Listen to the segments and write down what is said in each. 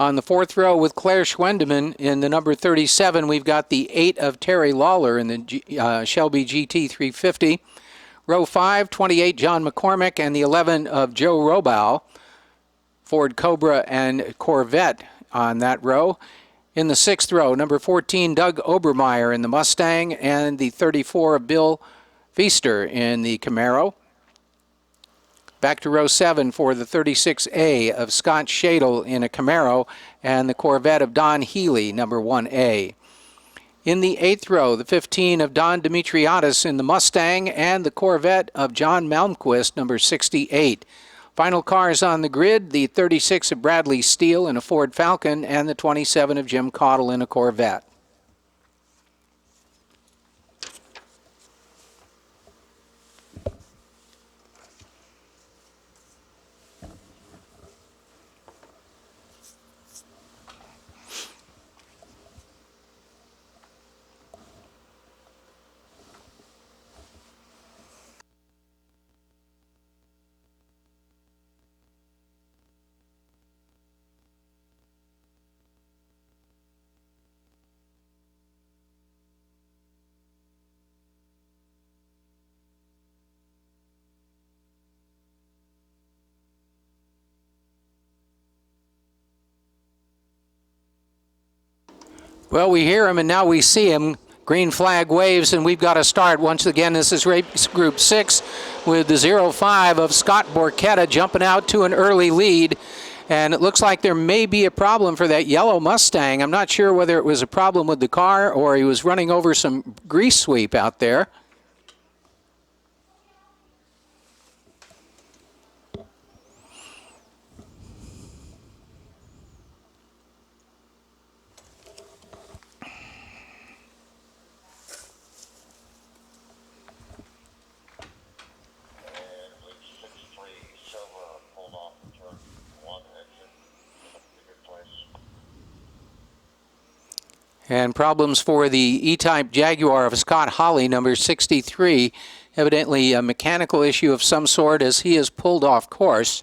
On the 4th row with Claire Schwendeman in the number 37, we've got the 8 of Terry Lawler in the Shelby GT 350. Row 5, 28, John McCormick, and the 11 of Joe Robow, Ford Cobra and Corvette on that row. In the 6th row, number 14, Doug Obermeyer in the Mustang, and the 34 of Bill Feaster in the Camaro. Back to row 7 for the 36A of Scott Shadle in a Camaro, and the Corvette of Don Healy, number 1A. In the 8th row, the 15 of Don Demetriadis in the Mustang, and the Corvette of John Malmquist, number 68. Final cars on the grid, the 36 of Bradley Steele in a Ford Falcon, and the 27 of Jim Caudle in a Corvette. Well, we hear him and now we see him. Green flag waves and we've got to start. Once again, this is race group 6 with the 05 of Scott Borchetta jumping out to an early lead. And it looks like there may be a problem for that yellow Mustang. I'm not sure whether it was a problem with the car or he was running over some grease sweep out there. And problems for the E-Type Jaguar of Scott Holly, number 63. Evidently a mechanical issue of some sort as he is pulled off course.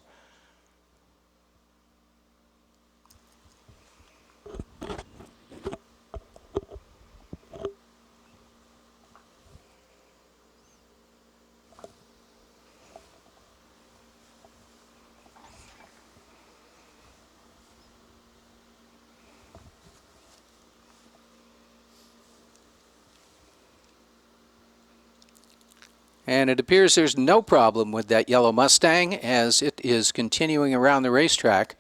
And it appears there's no problem with that yellow Mustang as it is continuing around the racetrack.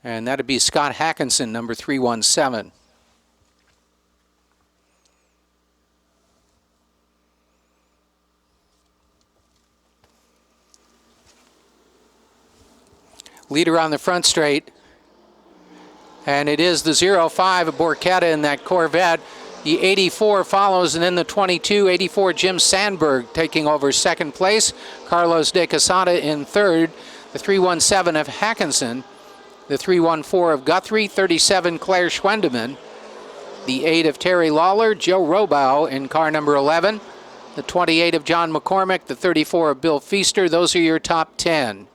And that'd be Scott Hackinson, number 317. Leader on the front straight. And it is the 05 of Borchetta in that Corvette. The 84 follows, and then the 22, 84 Jim Sandberg taking over second place. Carlos de Quesada in third. The 317 of Hackinson. The 314 of Guthrie. 37 Claire Schwendeman. The 8 of Terry Lawler. Joe Robow in car number 11. The 28 of John McCormick. The 34 of Bill Feaster. Those are your top 10.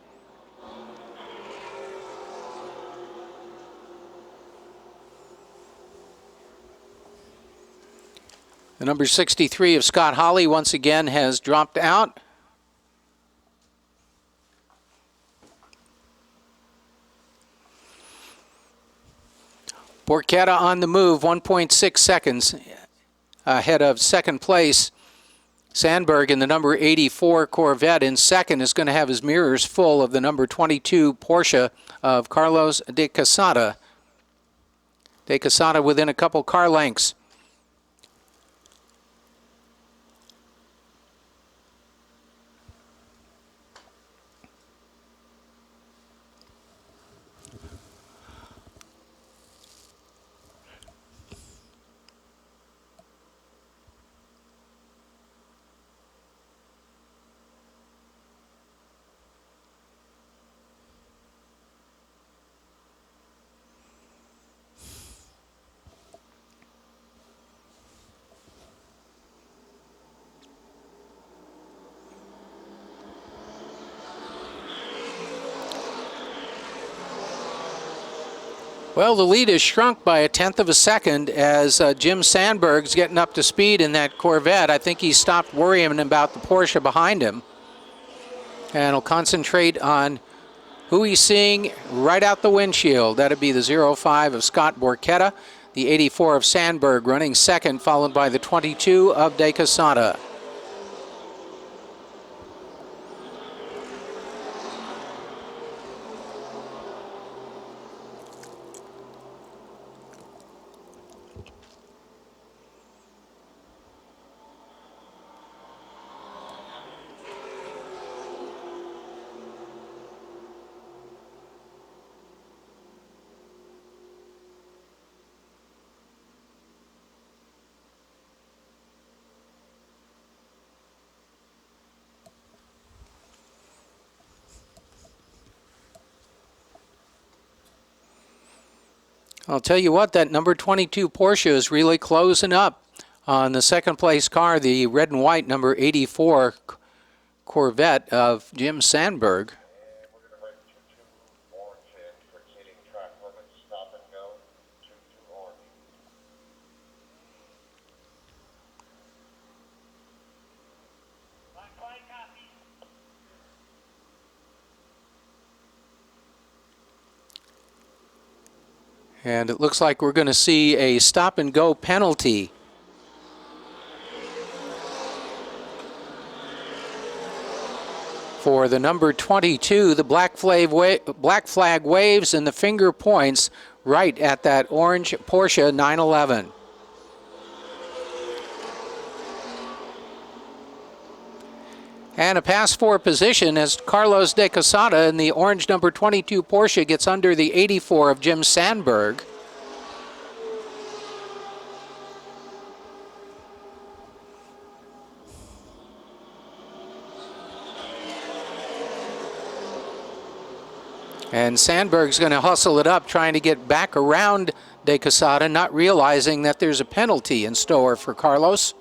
The number 63 of Scott Holly once again has dropped out. Borchetta on the move, 1.6 seconds ahead of second place. Sandberg in the number 84 Corvette in second is going to have his mirrors full of the number 22 Porsche of Carlos de Quesada. De Quesada within a couple car lengths. Well, the lead is shrunk by 1/10 of a second as Jim Sandberg's getting up to speed in that Corvette. I think he stopped worrying about the Porsche behind him and will concentrate on who he's seeing right out the windshield. That'd be the 05 of Scott Borchetta, the 84 of Sandberg running second, followed by the 22 of De Quesada. I'll tell you what, that number 22 Porsche is really closing up on the second place car, the red and white number 84 Corvette of Jim Sandberg. And it looks like we're going to see a stop and go penalty. For the number 22, the black flag waves and the finger points right at that orange Porsche 911. And a pass for position as Carlos De Quesada in the orange number 22 Porsche gets under the 84 of Jim Sandberg. And Sandberg's going to hustle it up, trying to get back around De Quesada, not realizing that there's a penalty in store for Carlos.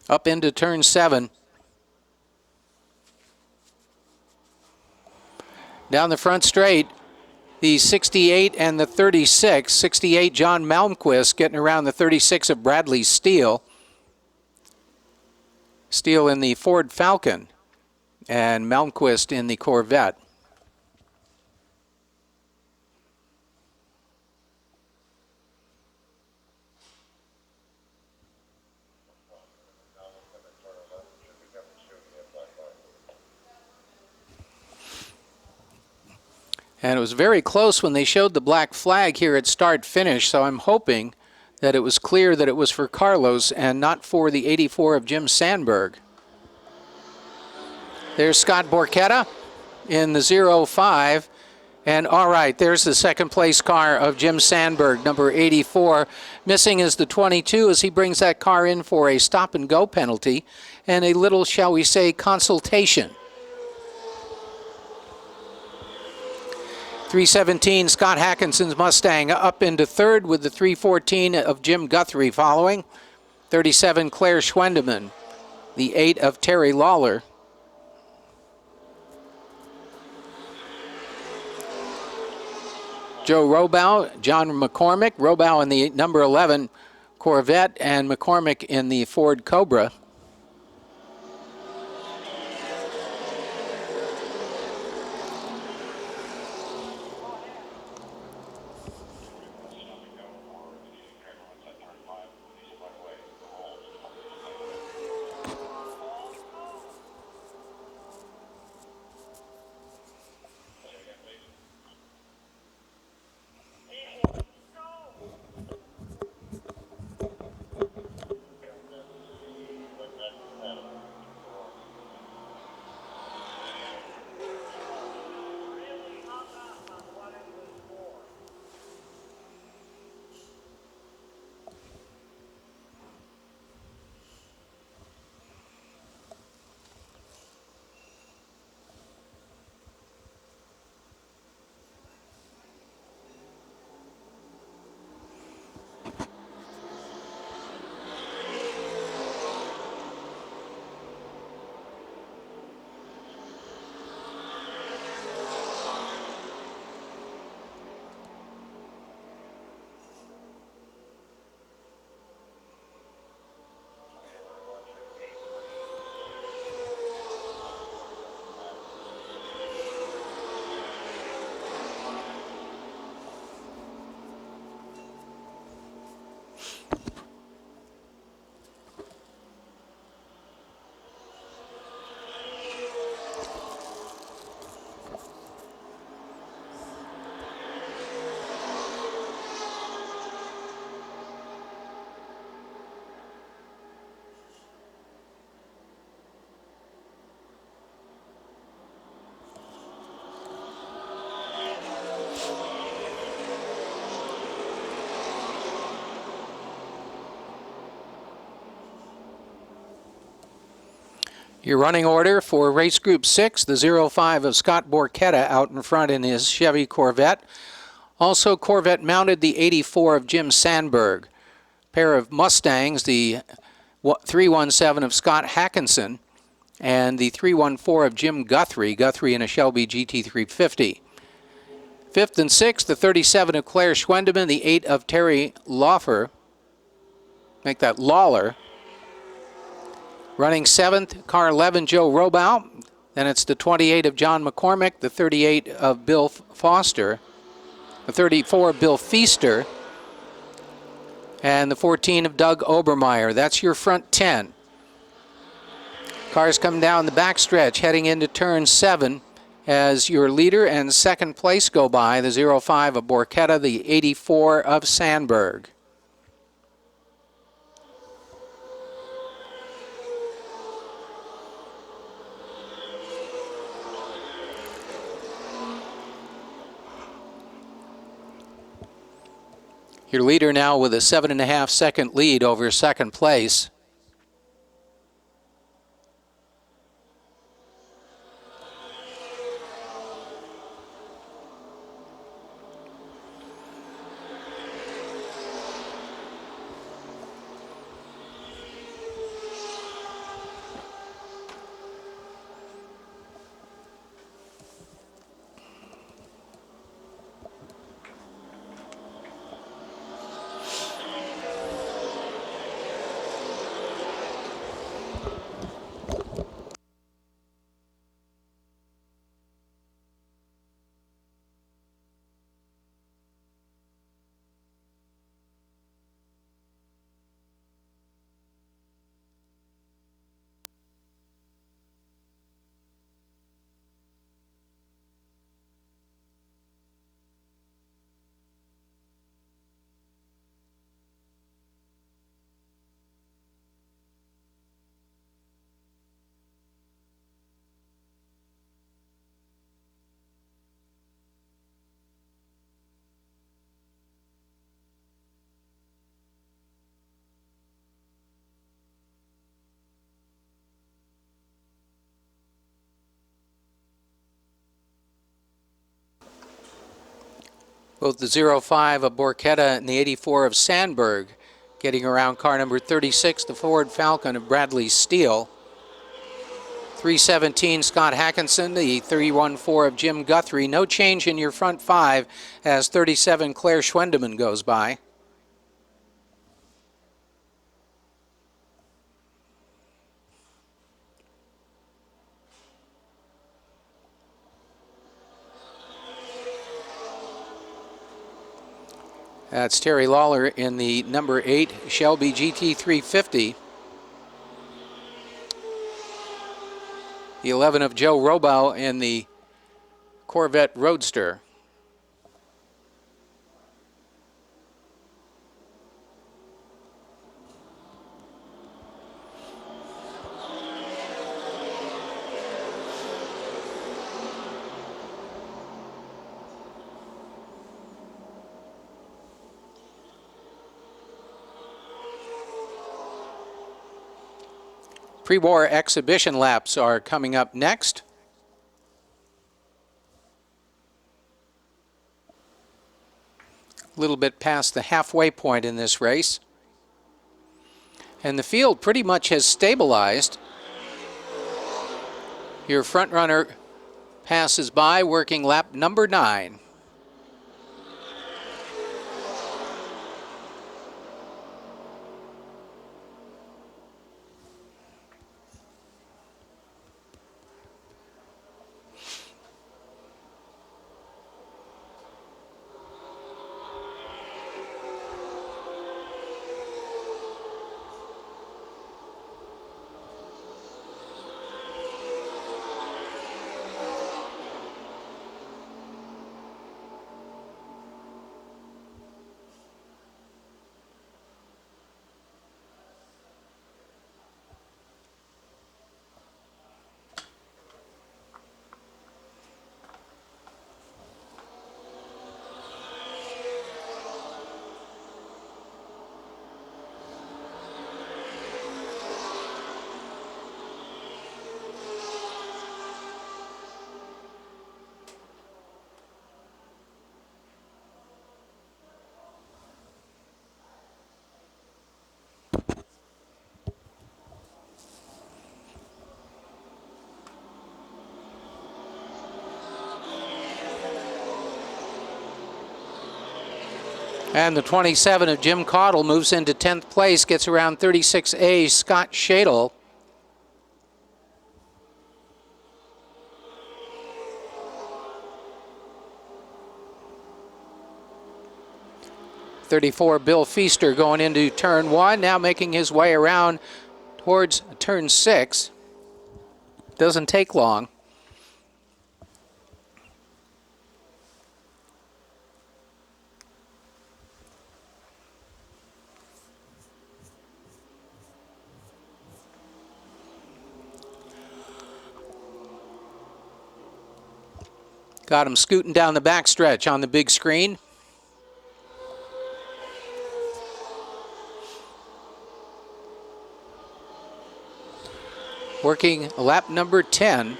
Up into turn 7. Down the front straight, the 68 and the 36. 68 John Malmquist getting around the 36 of Bradley Steele. Steele in the Ford Falcon and Malmquist in the Corvette. And it was very close when they showed the black flag here at start-finish, so I'm hoping that it was clear that it was for Carlos and not for the 84 of Jim Sandberg. There's Scott Borchetta in the 05. And all right, there's the second place car of Jim Sandberg, number 84. Missing is the 22 as he brings that car in for a stop-and-go penalty and a little, shall we say, consultation. 317, Scott Hackinson's Mustang up into third with the 314 of Jim Guthrie following. 37, Claire Schwendeman. The 8 of Terry Lawler. Joe Robow, John McCormick. Robow in the number 11 Corvette and McCormick in the Ford Cobra. Your running order for race group 6, the 05 of Scott Borchetta out in front in his Chevy Corvette. Also Corvette mounted the 84 of Jim Sandberg. Pair of Mustangs, the 317 of Scott Hackinson and the 314 of Jim Guthrie in a Shelby GT350. Fifth and sixth, the 37 of Claire Schwendeman, the 8 of Terry Lawler. Make that Lawler. Running seventh, car 11, Joe Robow. Then it's the 28 of John McCormick, the 38 of Bill Foster, the 34 of Bill Feaster, and the 14 of Doug Obermeyer. That's your front 10. Cars come down the backstretch heading into turn 7 as your leader and second place go by, the 05 of Borchetta, the 84 of Sandberg. Your leader now with a 7.5 second lead over second place. Both the 05 of Borchetta and the 84 of Sandberg getting around car number 36, the Ford Falcon of Bradley Steele. 317 Scott Hackinson, the 314 of Jim Guthrie. No change in your front 5 as 37 Claire Schwendeman goes by. That's Terry Lawler in the number 8 Shelby GT350. The 11 of Joe Robow in the Corvette Roadster. Pre-war exhibition laps are coming up next. A little bit past the halfway point in this race. And the field pretty much has stabilized. Your front runner passes by, working lap number 9. And the 27 of Jim Caudle moves into 10th place, gets around 36A Scott Shadle. '34 Bill Feaster going into turn 1, now making his way around towards turn 6. Doesn't take long. Got him scooting down the backstretch on the big screen. Working lap number 10.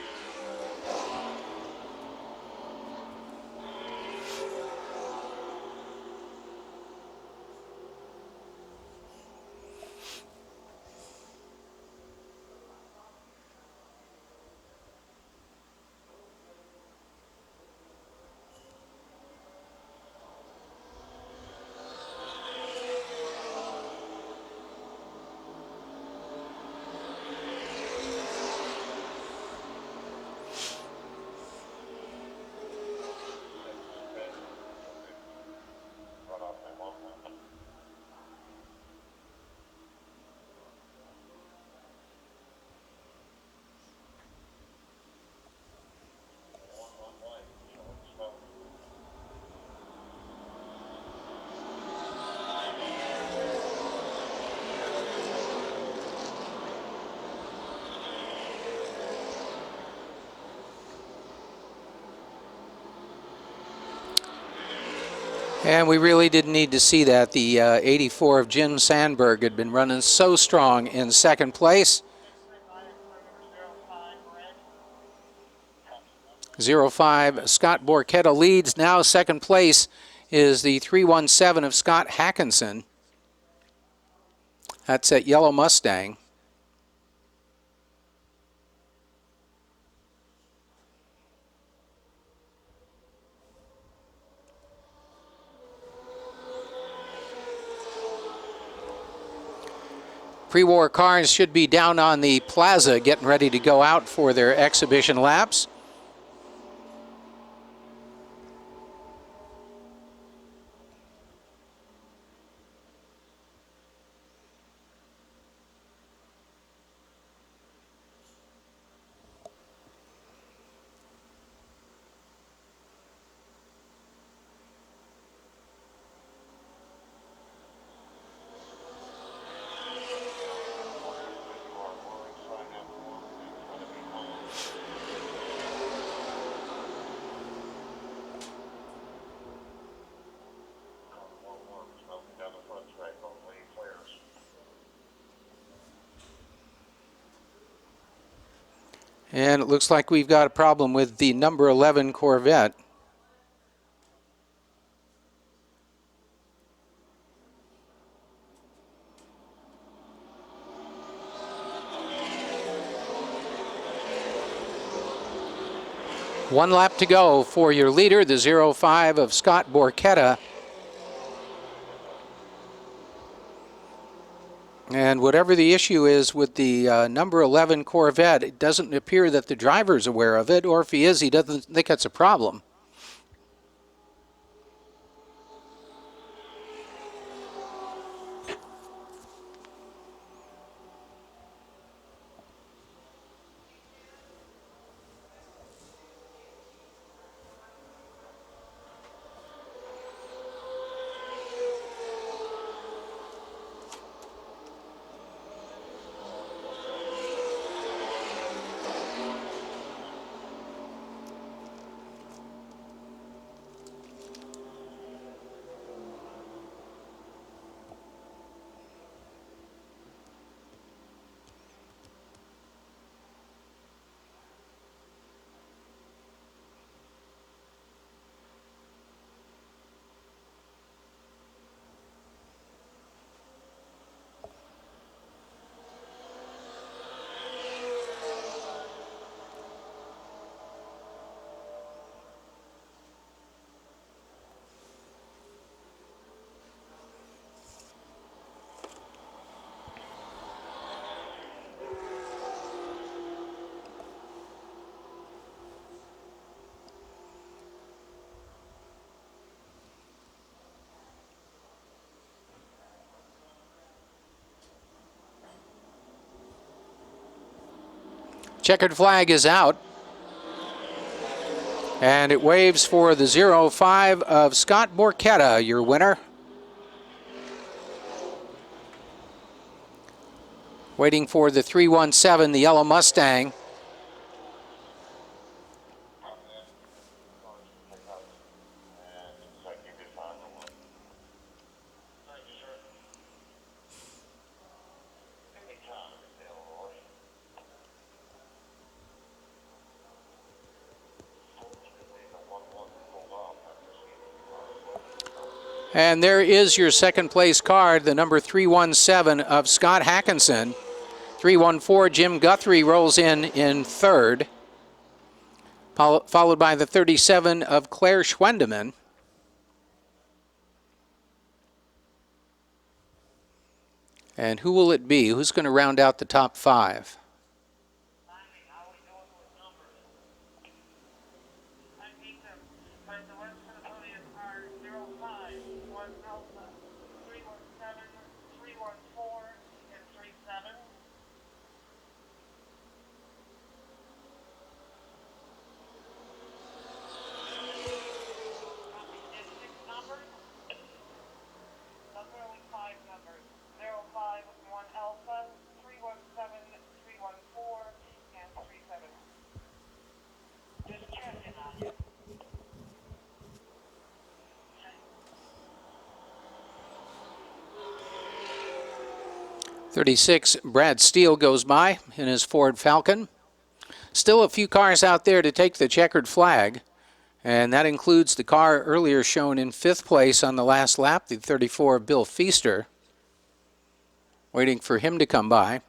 And we really didn't need to see that. The 84 of Jim Sandberg had been running so strong in second place. 05 Scott Borchetta leads. Now second place is the 317 of Scott Hackinson. That's at Yellow Mustang. Pre-war cars should be down on the plaza getting ready to go out for their exhibition laps. And it looks like we've got a problem with the number 11 Corvette. One lap to go for your leader, the 05 of Scott Borchetta. And whatever the issue is with the number 11 Corvette, it doesn't appear that the driver's aware of it, or if he is, he doesn't think it's a problem. Checkered flag is out. And it waves for the 05 of Scott Borchetta, your winner. Waiting for the 317, the yellow Mustang. And there is your second place card, the number 317 of Scott Hackinson. 314, Jim Guthrie rolls in third, followed by the 37 of Claire Schwendeman. And who will it be? Who's going to round out the top five? '36, Brad Steele goes by in his Ford Falcon. Still a few cars out there to take the checkered flag, and that includes the car earlier shown in 5th place on the last lap, the 34 of Bill Feaster. Waiting for him to come by.